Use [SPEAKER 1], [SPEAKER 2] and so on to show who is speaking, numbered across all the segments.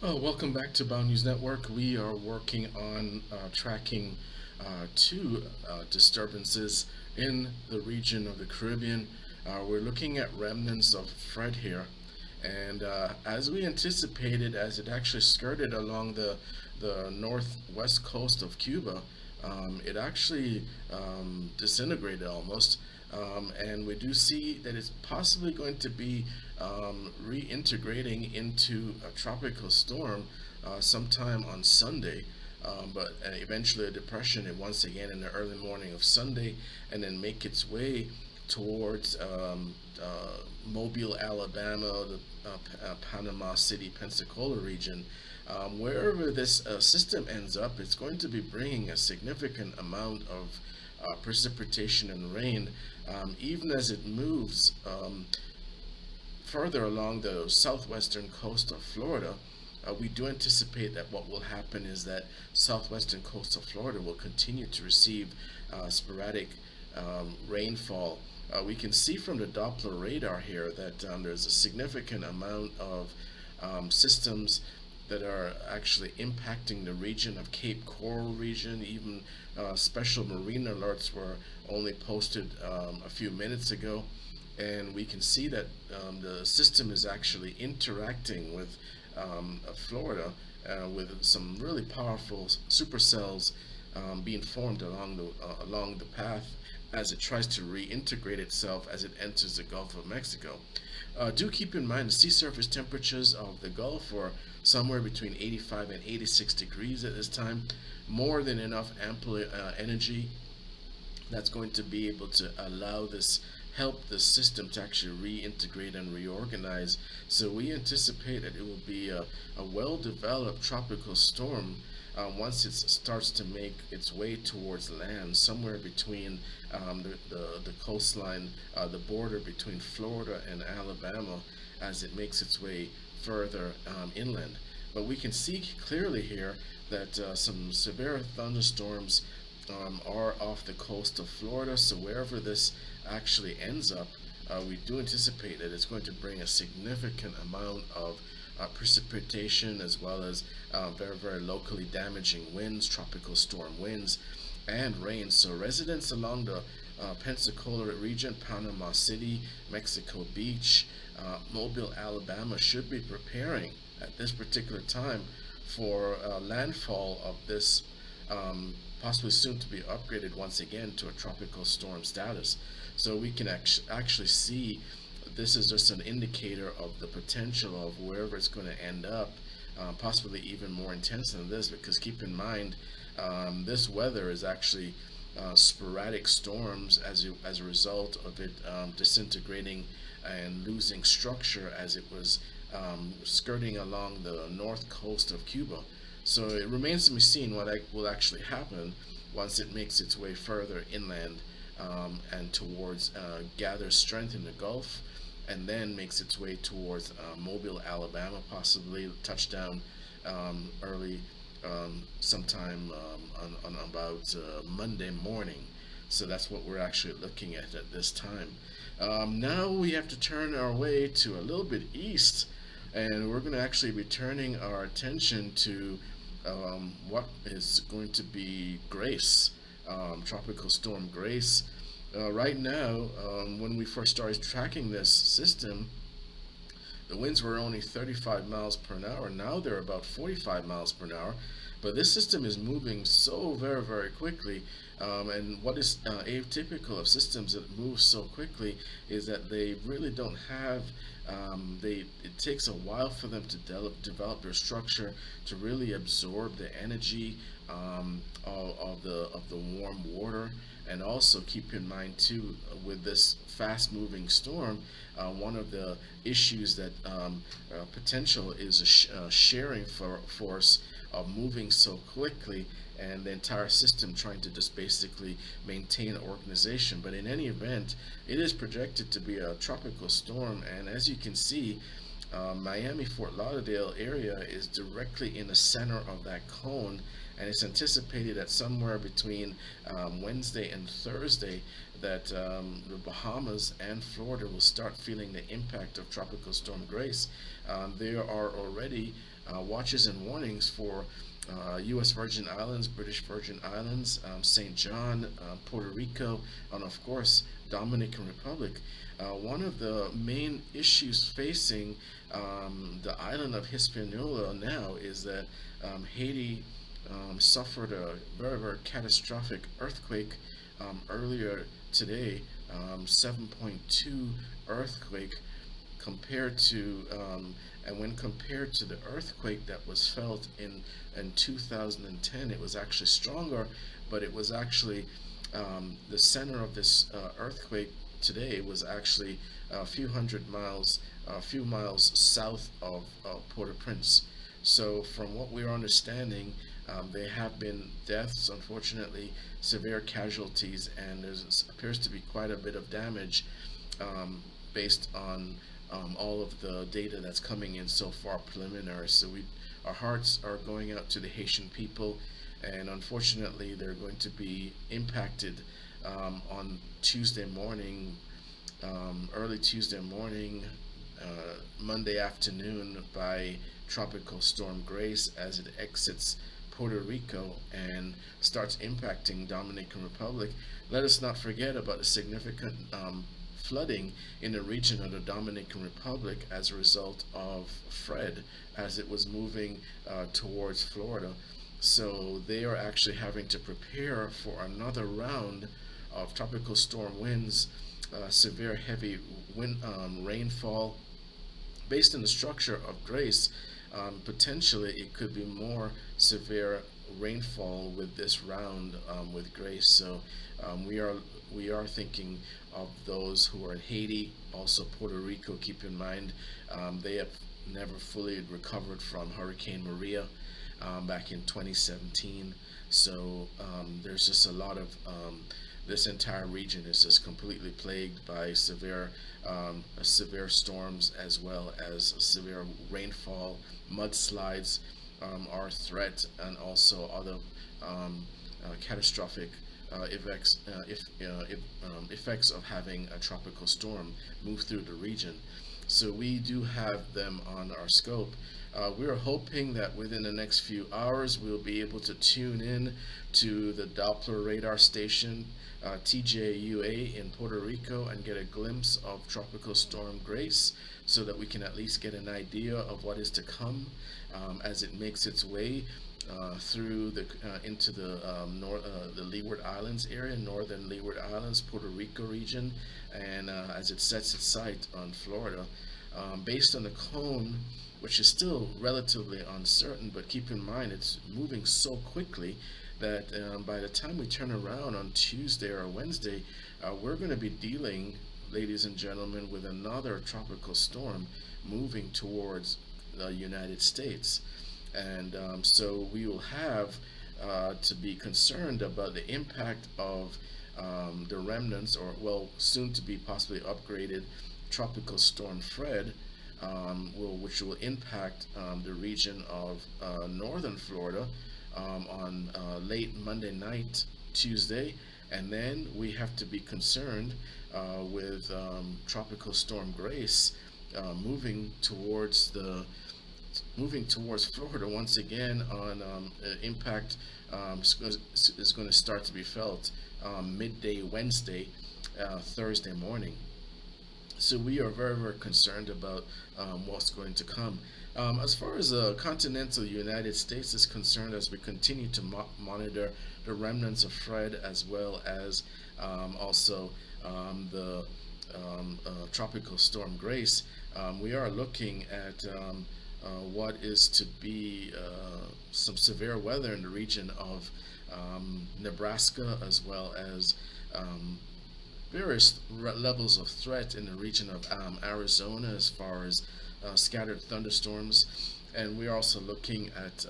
[SPEAKER 1] Oh, welcome back to Bound News Network. We are working on tracking two disturbances in the region of the Caribbean. We're looking at remnants of Fred here, and as we anticipated, as it actually skirted along the northwest coast of Cuba, it actually disintegrated almost. And we do see that it's possibly going to be reintegrating into a tropical storm sometime on Sunday. But eventually a depression, and once again in the early morning of Sunday, and then make its way towards Mobile, Alabama, the Panama City, Pensacola region. Wherever this system ends up, it's going to be bringing a significant amount of precipitation and rain, even as it moves further along the southwestern coast of Florida. We do anticipate that what will happen is that southwestern coast of Florida will continue to receive sporadic rainfall. We can see from the Doppler radar here that there's a significant amount of systems that are actually impacting the region of Cape Coral region. Even special marine alerts were only posted a few minutes ago, and we can see that the system is actually interacting with Florida with some really powerful supercells being formed along the path as it tries to reintegrate itself as it enters the Gulf of Mexico. Do keep in mind the sea surface temperatures of the Gulf are somewhere between 85 and 86 degrees at this time, more than enough ample energy that's going to be able to allow this help the system to actually reintegrate and reorganize. So we anticipate that it will be a well-developed tropical storm once it starts to make its way towards land, somewhere between the coastline, the border between Florida and Alabama, as it makes its way further inland. But we can see clearly here that some severe thunderstorms are off the coast of Florida. So wherever this actually ends up, we do anticipate that it's going to bring a significant amount of precipitation, as well as very, very locally damaging winds, tropical storm winds, and rain. So residents along the Pensacola region, Panama City, Mexico Beach, Mobile, Alabama should be preparing at this particular time for landfall of this possibly soon to be upgraded once again to a tropical storm status. So we can actually see this is just an indicator of the potential of wherever it's going to end up, possibly even more intense than this, because keep in mind, this weather is actually sporadic storms as a result of it disintegrating and losing structure as it was skirting along the north coast of Cuba. So it remains to be seen what will actually happen once it makes its way further inland and towards gathers strength in the Gulf, and then makes its way towards Mobile, Alabama, possibly touchdown early sometime on about Monday morning. So that's what we're actually looking at this time. Now we have to turn our way to a little bit east, and we're going to actually be turning our attention to what is going to be Grace, Tropical Storm Grace. Right now, when we first started tracking this system, the winds were only 35 miles per hour. Now they're about 45 miles per hour. But this system is moving so very, very quickly. And what is atypical of systems that move so quickly is that they really don't have, it takes a while for them to develop their structure to really absorb the energy of the warm water. And also keep in mind too, with this fast-moving storm, one of the issues that potential is a sharing force of moving so quickly, and the entire system trying to just basically maintain organization. But in any event, it is projected to be a tropical storm, and as you can see, Miami Fort Lauderdale area is directly in the center of that cone, and it's anticipated that somewhere between Wednesday and Thursday that the Bahamas and Florida will start feeling the impact of Tropical Storm Grace. There are already watches and warnings for U.S. Virgin Islands, British Virgin Islands, St. John, Puerto Rico, and of course Dominican Republic. One of the main issues facing the island of Hispaniola now is that Haiti suffered a very, very catastrophic earthquake earlier today, 7.2 earthquake compared to and when compared to the earthquake that was felt in 2010, it was actually stronger, but it was actually the center of this earthquake today was actually a few miles south of Port-au-Prince. So, from what we're understanding, there have been deaths, unfortunately, severe casualties, and there appears to be quite a bit of damage based on all of the data that's coming in so far preliminary. So our hearts are going out to the Haitian people, and unfortunately, they're going to be impacted on Tuesday morning, early Tuesday morning, Monday afternoon by Tropical Storm Grace as it exits Puerto Rico and starts impacting Dominican Republic. Let us not forget about the significant flooding in the region of the Dominican Republic as a result of Fred as it was moving towards Florida. So they are actually having to prepare for another round of tropical storm winds, severe heavy wind, rainfall. Based on the structure of Grace, potentially it could be more severe rainfall with this round with Grace. So we are thinking of those who are in Haiti, also Puerto Rico. Keep in mind, they have never fully recovered from Hurricane Maria back in 2017. So there's just a lot of this entire region is just completely plagued by severe storms as well as severe rainfall, mudslides are a threat, and also other catastrophic effects of having a tropical storm move through the region. So we do have them on our scope. We are hoping that within the next few hours we'll be able to tune in to the Doppler radar station TJUA in Puerto Rico and get a glimpse of Tropical Storm Grace so that we can at least get an idea of what is to come as it makes its way through the into the Leeward Islands area, northern Leeward Islands, Puerto Rico region, and as it sets its sight on Florida. Based on the cone, which is still relatively uncertain, but keep in mind it's moving so quickly that by the time we turn around on Tuesday or Wednesday, we're going to be dealing, ladies and gentlemen, with another tropical storm moving towards the United States. And so we will have to be concerned about the impact of the remnants, or well, soon to be possibly upgraded Tropical Storm Fred, which will impact the region of northern Florida on late Monday night, Tuesday, and then we have to be concerned with Tropical Storm Grace moving towards Florida once again on impact is going to start to be felt midday Wednesday, Thursday morning. So we are very, very concerned about what's going to come. As far as the continental United States is concerned, as we continue to monitor the remnants of Fred as well as also the Tropical Storm Grace, we are looking at what is to be some severe weather in the region of Nebraska as well as various levels of threat in the region of Arizona as far as scattered thunderstorms, and we're also looking at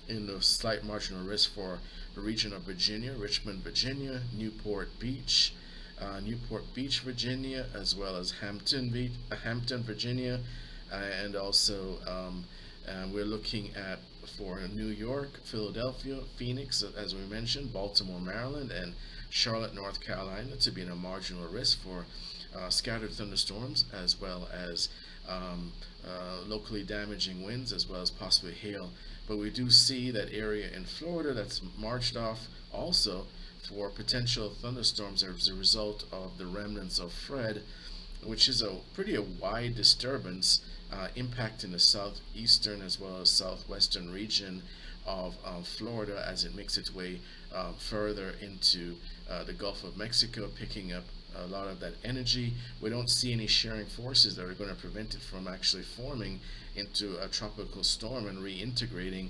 [SPEAKER 1] in the slight marginal risk for the region of Virginia, Richmond, Virginia, Newport Beach, Virginia, as well as Hampton, Virginia, and also we're looking at for New York, Philadelphia, Phoenix, as we mentioned, Baltimore, Maryland, and Charlotte, North Carolina, to be in a marginal risk for scattered thunderstorms, as well as locally damaging winds as well as possibly hail. But we do see that area in Florida that's marched off also for potential thunderstorms as a result of the remnants of Fred, which is a pretty wide disturbance impacting the southeastern as well as southwestern region of Florida as it makes its way further into the Gulf of Mexico, picking up a lot of that energy. We don't see any sharing forces that are going to prevent it from actually forming into a tropical storm and reintegrating.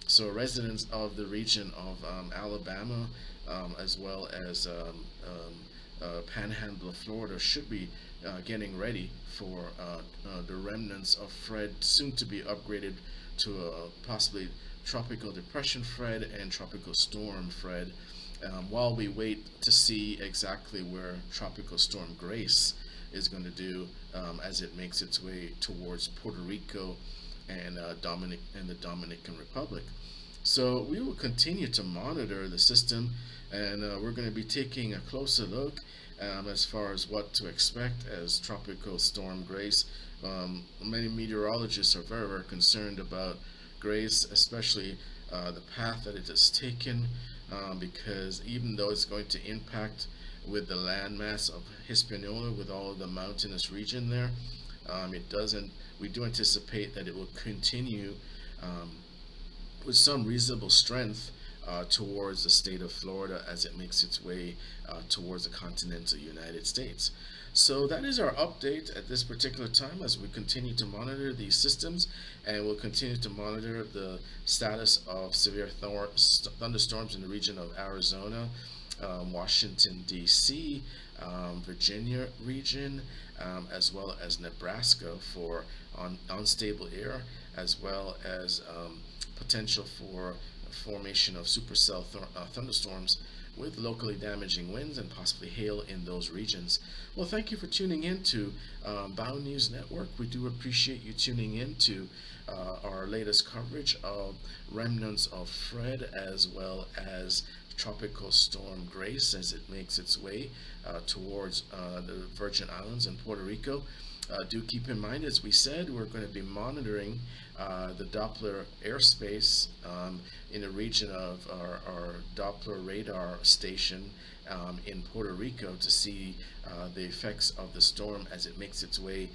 [SPEAKER 1] So residents of the region of Alabama, as well as Panhandle of Florida, should be getting ready for the remnants of Fred, soon to be upgraded to possibly tropical depression Fred and tropical storm Fred, while we wait to see exactly where tropical storm Grace is going to do as it makes its way towards Puerto Rico and the Dominican Republic. So we will continue to monitor the system, and we're going to be taking a closer look as far as what to expect as Tropical Storm Grace. Many meteorologists are very, very concerned about Grace, especially the path that it has taken, because even though it's going to impact with the landmass of Hispaniola, with all of the mountainous region there, it doesn't. We do anticipate that it will continue with some reasonable strength towards the state of Florida as it makes its way towards the continental United States. So that is our update at this particular time as we continue to monitor these systems, and we'll continue to monitor the status of severe thunderstorms in the region of Arizona, Washington, D.C., Virginia region, as well as Nebraska for unstable air, as well as potential for formation of supercell thunderstorms with locally damaging winds and possibly hail in those regions. Well, thank you for tuning in to Bound News Network. We do appreciate you tuning in to our latest coverage of remnants of Fred as well as Tropical Storm Grace as it makes its way towards the Virgin Islands and Puerto Rico. Do keep in mind, as we said, we're going to be monitoring the Doppler airspace in the region of our Doppler radar station in Puerto Rico to see the effects of the storm as it makes its way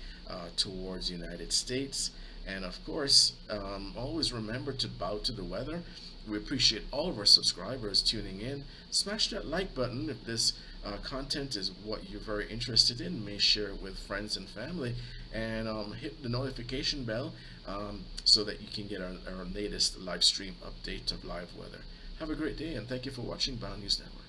[SPEAKER 1] towards the United States. And of course, always remember to bow to the weather. We appreciate all of our subscribers tuning in. Smash that like button if this content is what you're very interested in. May share it with friends and family, and hit the notification bell so that you can get our latest live stream update of live weather. Have a great day, and thank you for watching Bound News Network.